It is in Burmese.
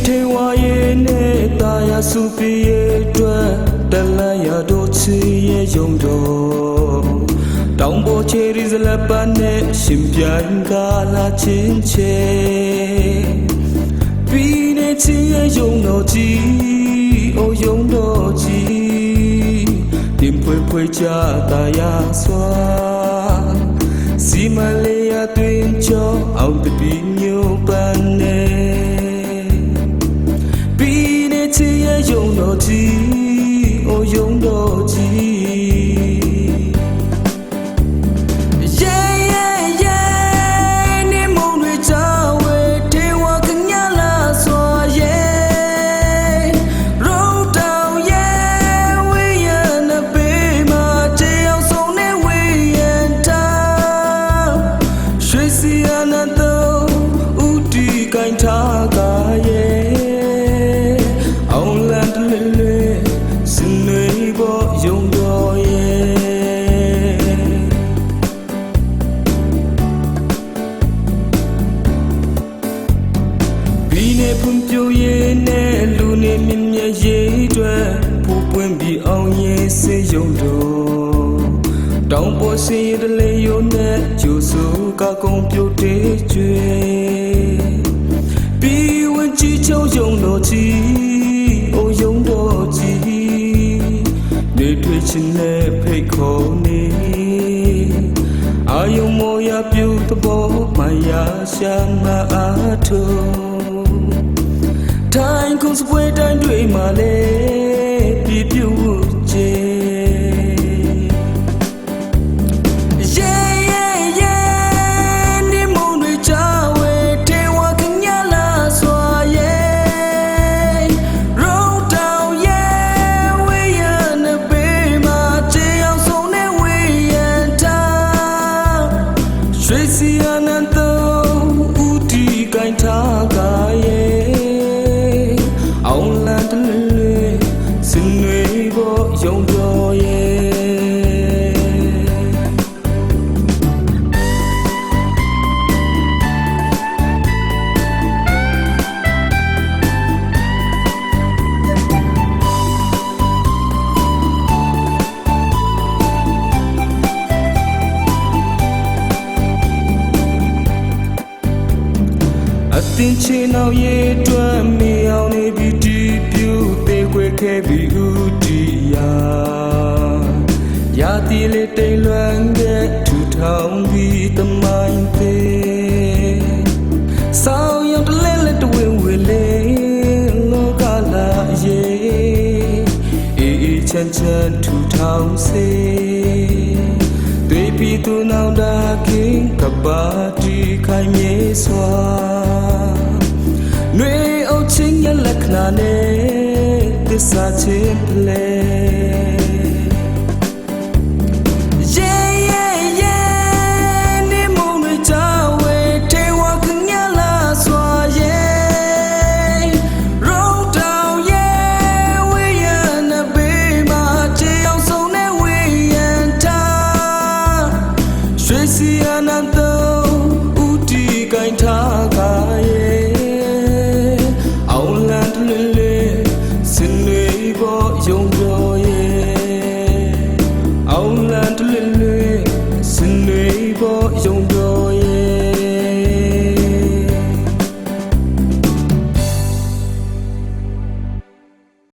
ထေဝါရဲ့နဲ့တာယာစုပြေအတွက်တလန်ရတော့ချီရဲ့ယုံတော်တောင်ပေါ်ချေရီဇလပန်နဲ့ရှင်ပြိုင်ကားလာချင်းချေပြီးနေချီရဲ့ယုံတော်ကြီးအိုယုံတော်ကြီးတင်ဖွေဖွေချတာယာစွာစီမလေးရတွင်ချောအောင်တပီမျိုးပန်းနဲ့ချီရဲ့ယုံတော်ကြီးအိုယုံတော်ကြီးနေမုံတွေချဝဲထေဝါကညလာစွာရဲ့ရိုးတောင်ရဲ့ဝေးရနပေးမှာချေအောင်ဆုံးနေဝေးရန်တာရွှေစီအနန္တဥတီကိုင်းထားကရဲ့ဖွံ့ဖြိုးရေးနဲ့လူနေမြင့်မြတ်ရေးအတွက်ပို့ပွင့်ပြီးအောင်ရေးစေရုံတော်တောင်ပေါ်စီရလေယုံနဲ့ကျိုးစုကကုံပြုတ်တေးကျွေပြီးဝင်ကြည့်ချုံယုံတော်ကြီးအိုယုံတော်ကြီးနေတွေ့ချင်းနဲ့ဖိတ်ခေါ်နေအာယုံမောရပြုသဘောမယာရှာမအားထုတ်တိုင်းကုန်းစပွဲတိုင်းတွေမှာလေပြည့်ပြည့်ချေနေမုံတွေချဝဲထေဝါကညလာစွာရဲ့ရိုးတောင်ရဲ့ဝေးရနပေးမှာချေအောင်ဆုံးနေဝေးရန်တာရွှေစီအနန္တဥတီကိုင်းထားကရဲ့ယုံတော်ရဲ့အတင်းချေနောက်ရဲ့အတွက်မေအောင်နေပြီးဒီပြူသေးခွေခဲ့ပြီးဦးတီယာရာတီလေးတိမ်လွမ်းတဲ့ထူထောင်ပြီးတမိုင်းသေးဆောင်းရောက်တလဲလက်တဝင်းဝေလေးလောကလာရဲ့အေးအေးချမ်းချမ်းထူထောင်စေတွေးပြီးသူနောက်တာခင်ကပါတီခိုင်မြေစွာနှွေအုပ်ချင်းရလက္ခဏာနဲ့သစ္စာချင်းလေနေမုံတွေချဝဲထေဝါကညလာစွာရဲ့ရိုးတောင်ရဲ့ဝေးရနပေးမှာချေအောင်ဆုံးနေဝေးရန်တာရွှေစီအနန္တဥတီကိုင်းထားကရဲ့အောင်လန်တလေလေစင်နေပေါ်ယုံတော်ရဲ့အောင်လန်တလေ